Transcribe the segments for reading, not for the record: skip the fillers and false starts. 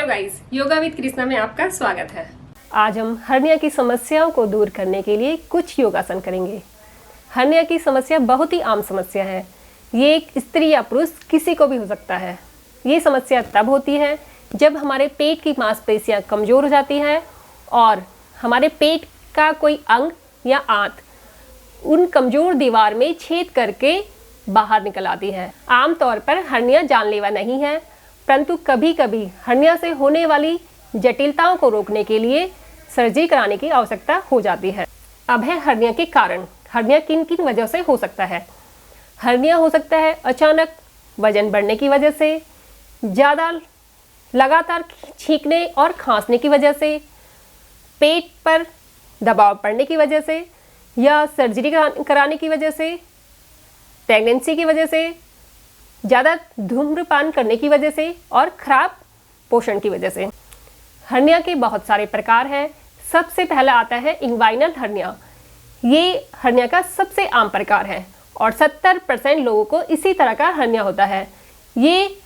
Hello guys, yoga with Krishna में आपका स्वागत है। आज हम हर्निया की समस्याओं को दूर करने के लिए कुछ योगासन करेंगे। हर्निया की समस्या बहुत ही आम समस्या है। ये एक स्त्री या पुरुष किसी को भी हो सकता है। ये समस्या तब होती है जब हमारे पेट की मांसपेशियां कमज़ोर हो जाती हैं और हमारे पेट का कोई अंग या आंत उन कमज़ोर दीवार में छेद करके बाहर निकल आती है। आमतौर पर हर्निया जानलेवा नहीं है, परंतु कभी कभी हर्निया से होने वाली जटिलताओं को रोकने के लिए सर्जरी कराने की आवश्यकता हो जाती है। अब है हर्निया के कारण। हर्निया किन किन वजह से हो सकता है? हर्निया हो सकता है अचानक वजन बढ़ने की वजह से, ज़्यादा लगातार छींकने और खांसने की वजह से, पेट पर दबाव पड़ने की वजह से, या सर्जरी कराने की वजह से, प्रेगनेंसी की वजह से, ज़्यादा धूम्रपान करने की वजह से और खराब पोषण की वजह से। हर्निया के बहुत सारे प्रकार हैं। सबसे पहला आता है इंग्वाइनल हर्निया। ये हर्निया का सबसे आम प्रकार है और 70% लोगों को इसी तरह का हर्निया होता है। ये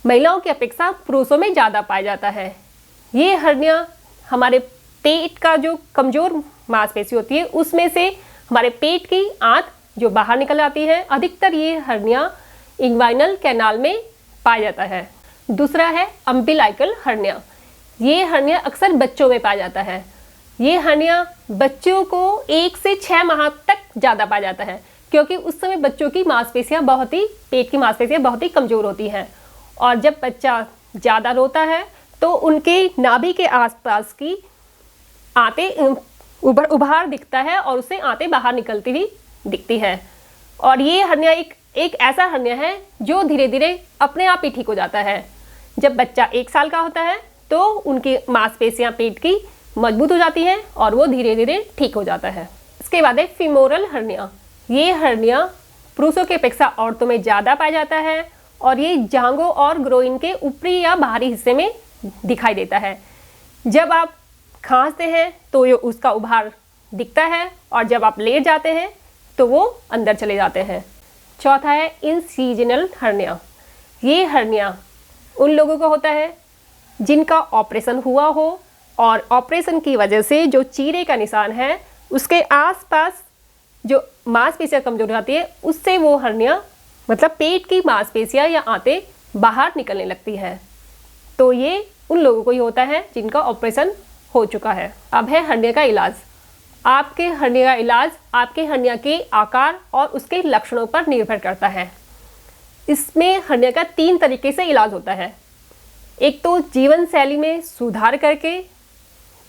महिलाओं की अपेक्षा पुरुषों में ज़्यादा पाया जाता है। ये हर्निया हमारे पेट का जो कमज़ोर मांसपेशी होती है उसमें से हमारे पेट की आंत जो बाहर निकल आती है। अधिकतर ये हर्निया इंग्वाइनल कैनाल में पाया जाता है। दूसरा है अम्बिलाइकल हर्निया। ये हर्निया अक्सर बच्चों में पाया जाता है। ये हर्निया बच्चों को 1 से 6 माह तक ज़्यादा पाया जाता है, क्योंकि उस समय बच्चों की मांसपेशियाँ पेट की मांसपेशियाँ बहुत ही कमज़ोर होती हैं और जब बच्चा ज़्यादा रोता है तो उनके नाभि के आसपास की आंतें उभार दिखता है और उससे आंतें बाहर निकलती हुई दिखती है। और ये हर्निया एक ऐसा हर्निया है जो धीरे धीरे अपने आप ही ठीक हो जाता है। जब बच्चा 1 साल का होता है तो उनकी मांसपेशियां पेट की मजबूत हो जाती हैं और वो धीरे धीरे ठीक हो जाता है। इसके बाद है फीमोरल हर्निया। ये हर्निया पुरुषों की अपेक्षा औरतों में ज़्यादा पाया जाता है और ये जांघों और ग्रोइन के ऊपरी या बाहरी हिस्से में दिखाई देता है। जब आप खांसते हैं तो ये उसका उभार दिखता है और जब आप लेट जाते हैं तो वो अंदर चले जाते हैं। चौथा है इंसीजनल हर्निया। ये हर्निया उन लोगों को होता है जिनका ऑपरेशन हुआ हो और ऑपरेशन की वजह से जो चीरे का निशान है उसके आसपास जो मांसपेशियां कमजोर जाती है उससे वो हर्निया मतलब पेट की मांसपेशियां या आंतें बाहर निकलने लगती है। तो ये उन लोगों को ही होता है जिनका ऑपरेशन हो चुका है। अब है हर्निया का इलाज। आपके हर्निया का इलाज आपके हर्निया के आकार और उसके लक्षणों पर निर्भर करता है। इसमें हर्निया का 3 तरीके से इलाज होता है। एक तो जीवन शैली में सुधार करके,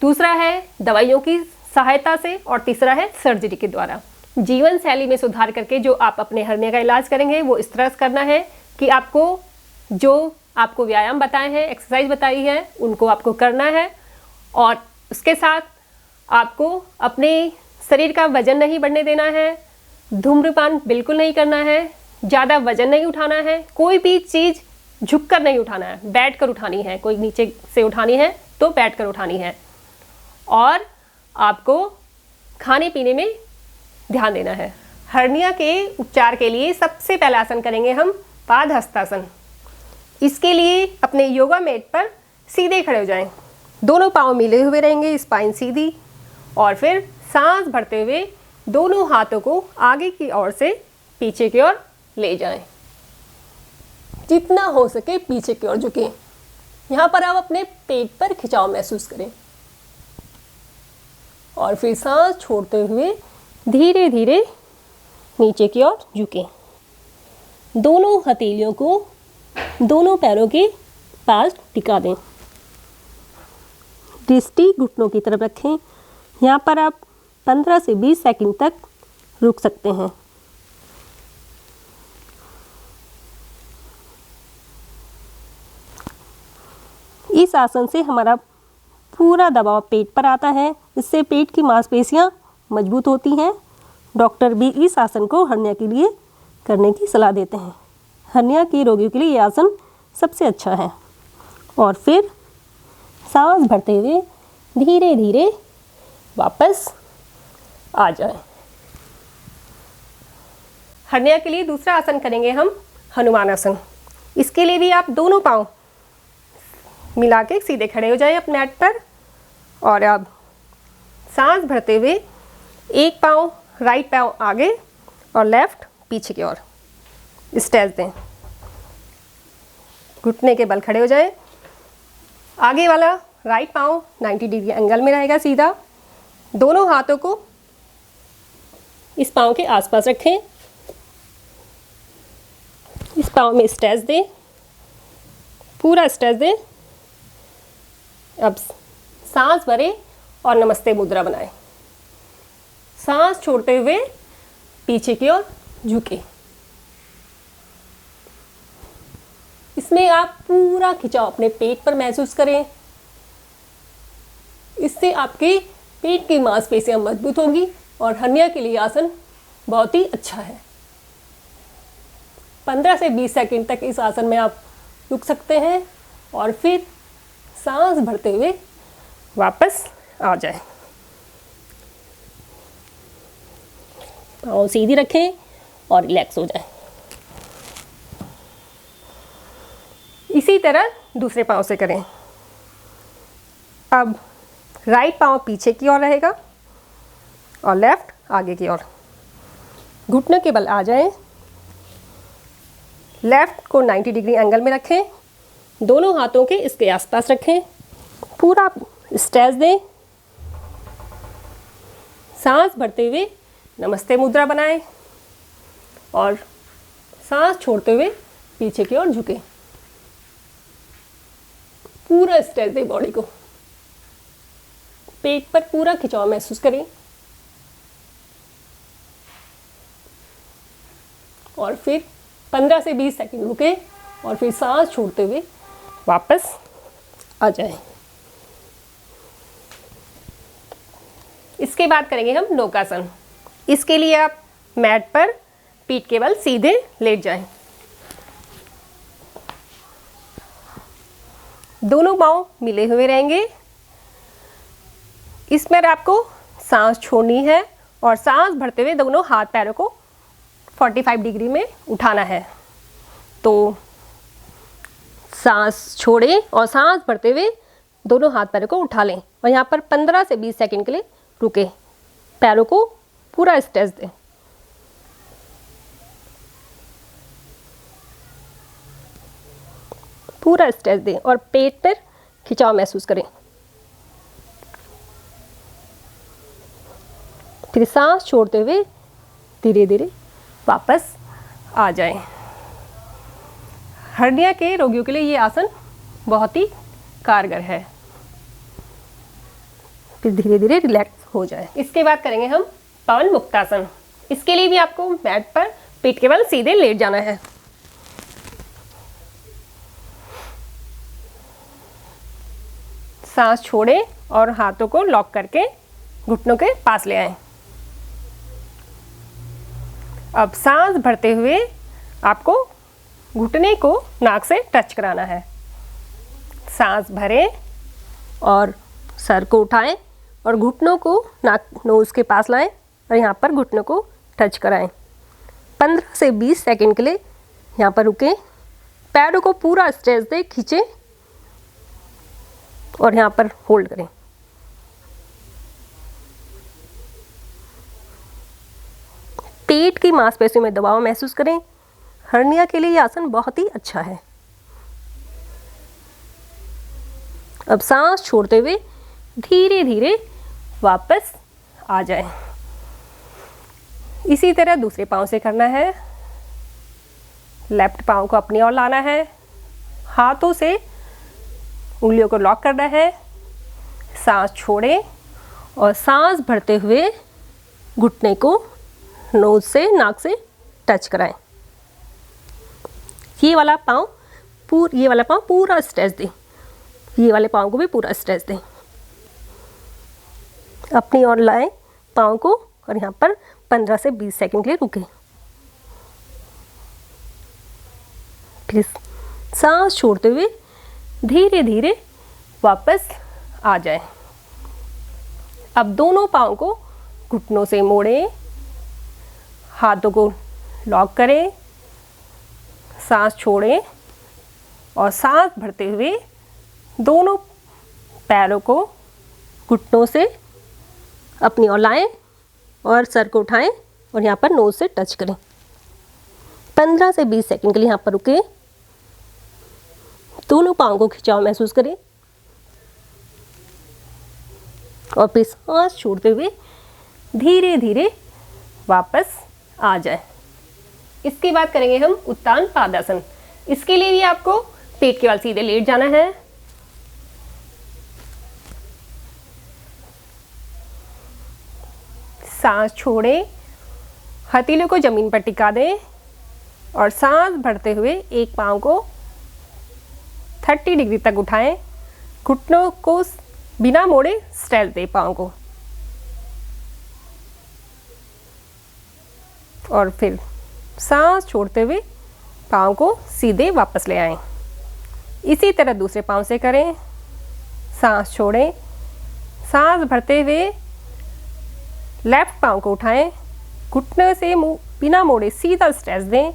दूसरा है दवाइयों की सहायता से और तीसरा है सर्जरी के द्वारा। जीवन शैली में सुधार करके जो आप अपने हर्निया का इलाज करेंगे वो इस तरह से करना है कि आपको व्यायाम बताए हैं, एक्सरसाइज बताई है, उनको आपको करना है और उसके साथ आपको अपने शरीर का वजन नहीं बढ़ने देना है, धूम्रपान बिल्कुल नहीं करना है, ज़्यादा वजन नहीं उठाना है, कोई भी चीज़ झुककर नहीं उठाना है, बैठकर उठानी है। कोई नीचे से उठानी है तो बैठकर उठानी है और आपको खाने पीने में ध्यान देना है। हर्निया के उपचार के लिए सबसे पहला आसन करेंगे हम पादहस्तासन। इसके लिए अपने योगा मैट पर सीधे खड़े हो जाएं। दोनों पाँव मिले हुए रहेंगे, स्पाइन सीधी, और फिर सांस भरते हुए दोनों हाथों को आगे की ओर से पीछे की ओर ले जाएं। जितना हो सके पीछे की ओर झुकें। यहाँ पर आप अपने पेट पर खिंचाव महसूस करें और फिर सांस छोड़ते हुए धीरे धीरे नीचे की ओर झुकें। दोनों हथेलियों को दोनों पैरों के पास टिका दें। दृष्टि घुटनों की तरफ रखें। यहाँ पर आप 15 से 20 सेकंड तक रुक सकते हैं। इस आसन से हमारा पूरा दबाव पेट पर आता है। इससे पेट की मांसपेशियाँ मजबूत होती हैं। डॉक्टर भी इस आसन को हर्निया के लिए करने की सलाह देते हैं। हर्निया के रोगियों के लिए ये आसन सबसे अच्छा है। और फिर सांस भरते हुए धीरे धीरे वापस आ जाए। हर्निया के लिए दूसरा आसन करेंगे हम हनुमान आसन। इसके लिए भी आप दोनों पाँव मिला के सीधे खड़े हो जाएं अपने मैट पर। और अब सांस भरते हुए एक पाँव राइट पाँव आगे और लेफ्ट पीछे की ओर स्ट्रेच दें। घुटने के बल खड़े हो जाएं। आगे वाला राइट पाँव 90 डिग्री एंगल में रहेगा सीधा। दोनों हाथों को इस पाँव के आसपास रखें। इस पाँव में स्ट्रेच दें, पूरा स्ट्रेच दें। अब सांस भरें और नमस्ते मुद्रा बनाएं। सांस छोड़ते हुए पीछे की ओर झुके। इसमें आप पूरा खिंचाव अपने पेट पर महसूस करें। इससे आपके पेट की मांसपेशियां मजबूत होंगी और हर्निया के लिए आसन बहुत ही अच्छा है। 15 से 20 सेकंड तक इस आसन में आप रुक सकते हैं और फिर सांस भरते हुए वापस आ जाएं। पाँव सीधी रखें और रिलैक्स हो जाएं। इसी तरह दूसरे पाँव से करें। अब राइट पाँव पीछे की ओर रहेगा और लेफ्ट आगे की ओर। घुटनों के बल आ जाएं। लेफ्ट को 90 डिग्री एंगल में रखें। दोनों हाथों के इसके आसपास रखें। पूरा स्ट्रेच दें। सांस भरते हुए नमस्ते मुद्रा बनाएं और सांस छोड़ते हुए पीछे की ओर झुकें। पूरा स्ट्रेच दें बॉडी को। पेट पर पूरा खिंचाव महसूस करें और फिर 15 से 20 सेकंड रुकें और फिर सांस छोड़ते हुए वापस आ जाएं। इसके बाद करेंगे हम नौकासन। इसके लिए आप मैट पर पीठ के बल सीधे लेट जाएं। दोनों पाँव मिले हुए रहेंगे। इसमें आपको सांस छोड़नी है और सांस भरते हुए दोनों हाथ पैरों को 45 डिग्री में उठाना है। तो सांस छोड़ें और सांस भरते हुए दोनों हाथ पैरों को उठा लें और यहाँ पर 15 से 20 सेकंड के लिए रुके। पैरों को पूरा स्ट्रेच दें। पूरा स्ट्रेच दें और पेट पर खिंचाव महसूस करें। फिर सांस छोड़ते हुए धीरे धीरे वापस आ जाएं। हर्निया के रोगियों के लिए ये आसन बहुत ही कारगर है। फिर धीरे धीरे रिलैक्स हो जाए। इसके बाद करेंगे हम पवन मुक्तासन। इसके लिए भी आपको मैट पर पीठ के बल सीधे लेट जाना है। सांस छोड़ें और हाथों को लॉक करके घुटनों के पास ले आएं। अब सांस भरते हुए आपको घुटने को नाक से टच कराना है। सांस भरें और सर को उठाएं और घुटनों को नाक नोज़ के पास लाएं और यहाँ पर घुटनों को टच कराएं। 15 से 20 सेकंड के लिए यहाँ पर रुकें। पैरों को पूरा स्ट्रेच दें, खींचें और यहाँ पर होल्ड करें। पेट की मांसपेशियों में दबाव महसूस करें। हर्निया के लिए ये आसन बहुत ही अच्छा है। अब सांस छोड़ते हुए धीरे धीरे वापस आ जाएं। इसी तरह दूसरे पाँव से करना है। लेफ्ट पाँव को अपनी ओर लाना है। हाथों से उंगलियों को लॉक करना है। सांस छोड़ें और सांस भरते हुए घुटने को नोज से नाक से टच कराएं। ये वाला पाँव पूरा स्ट्रेच दें। ये वाले पाँव को भी पूरा स्ट्रेच दें। अपनी ओर लाएं पाँव को और यहाँ पर 15 से 20 सेकंड के लिए रुकें। फिर सांस छोड़ते हुए धीरे धीरे वापस आ जाएं। अब दोनों पाँव को घुटनों से मोड़ें, हाथों को लॉक करें, सांस छोड़ें और सांस भरते हुए दोनों पैरों को घुटनों से अपनी ओर लाएं और सर को उठाएं और यहाँ पर नोज से टच करें। 15 से 20 सेकंड के लिए यहाँ पर रुकें। दोनों पाँव को खिंचाव महसूस करें और फिर सांस छोड़ते हुए धीरे धीरे वापस आ जाए। इसके बाद करेंगे हम उत्तान पादासन। इसके लिए भी आपको पेट के बल सीधे लेट जाना है। सांस छोड़ें, हथेलियों को जमीन पर टिका दें और सांस भरते हुए एक पाँव को 30 डिग्री तक उठाएं। घुटनों को बिना मोड़े स्ट्रेच दें पाँव को और फिर सांस छोड़ते हुए पाँव को सीधे वापस ले आएं। इसी तरह दूसरे पाँव से करें। सांस छोड़ें, सांस भरते हुए लेफ्ट पाँव को उठाएं, घुटने से बिना मोड़े सीधा स्ट्रेच दें।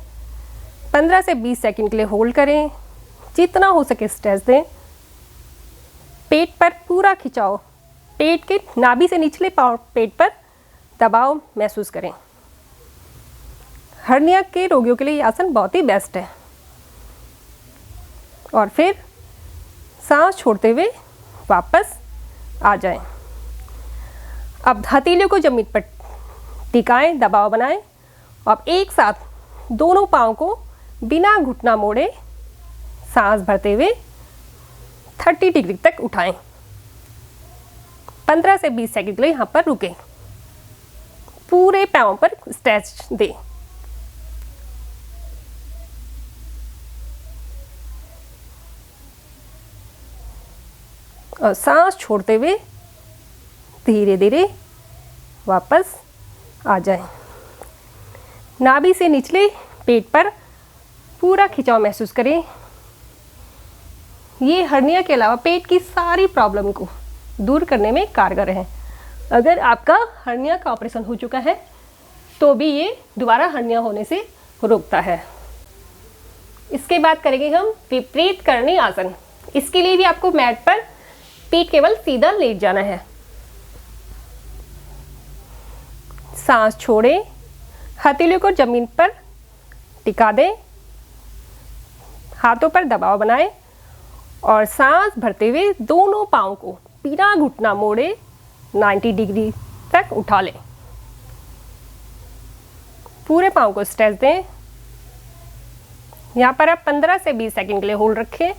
15 से 20 सेकंड के लिए होल्ड करें। जितना हो सके स्ट्रेच दें। पेट पर पूरा खिंचाव, पेट के नाभि से निचले पेट पर दबाव महसूस करें। हर्निया के रोगियों के लिए ये आसन बहुत ही बेस्ट है। और फिर सांस छोड़ते हुए वापस आ जाएं। अब हथेलियों को जमीन पर टिकाएं, दबाव बनाएं। अब एक साथ दोनों पाँव को बिना घुटना मोड़े सांस भरते हुए 30 डिग्री तक उठाएं। 15 से 20 सेकंड के लिए यहाँ पर रुकें। पूरे पाँव पर स्ट्रेच दें। और सांस छोड़ते हुए धीरे धीरे वापस आ जाएं। नाभि से निचले पेट पर पूरा खिंचाव महसूस करें। ये हर्निया के अलावा पेट की सारी प्रॉब्लम को दूर करने में कारगर है। अगर आपका हर्निया का ऑपरेशन हो चुका है तो भी ये दोबारा हर्निया होने से रोकता है। इसके बाद करेंगे हम विपरीत करणी आसन। इसके लिए भी आपको मैट पर पेट केवल सीधा लेट जाना है। सांस छोड़ें, हथेलियों को जमीन पर टिका दें, हाथों पर दबाव बनाएं और सांस भरते हुए दोनों पाँव को बिना घुटना मोड़े 90 डिग्री तक उठा लें। पूरे पाँव को स्ट्रेच दें। यहाँ पर आप 15 से 20 सेकंड के लिए होल्ड रखें।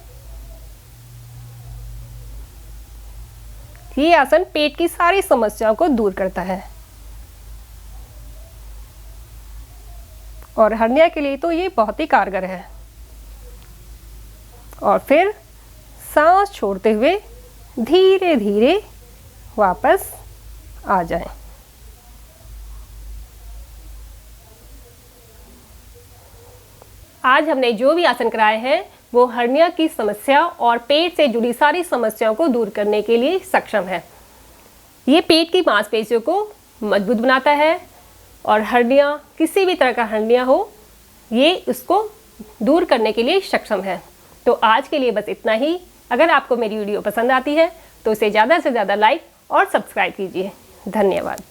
ये आसन पेट की सारी समस्याओं को दूर करता है और हर्निया के लिए तो ये बहुत ही कारगर है। और फिर सांस छोड़ते हुए धीरे धीरे वापस आ जाएं। आज हमने जो भी आसन कराए हैं वो हर्निया की समस्या और पेट से जुड़ी सारी समस्याओं को दूर करने के लिए सक्षम है। ये पेट की मांसपेशियों को मजबूत बनाता है और हर्निया, किसी भी तरह का हर्निया हो, ये उसको दूर करने के लिए सक्षम है। तो आज के लिए बस इतना ही। अगर आपको मेरी वीडियो पसंद आती है तो इसे ज़्यादा से ज़्यादा लाइक और सब्सक्राइब कीजिए। धन्यवाद।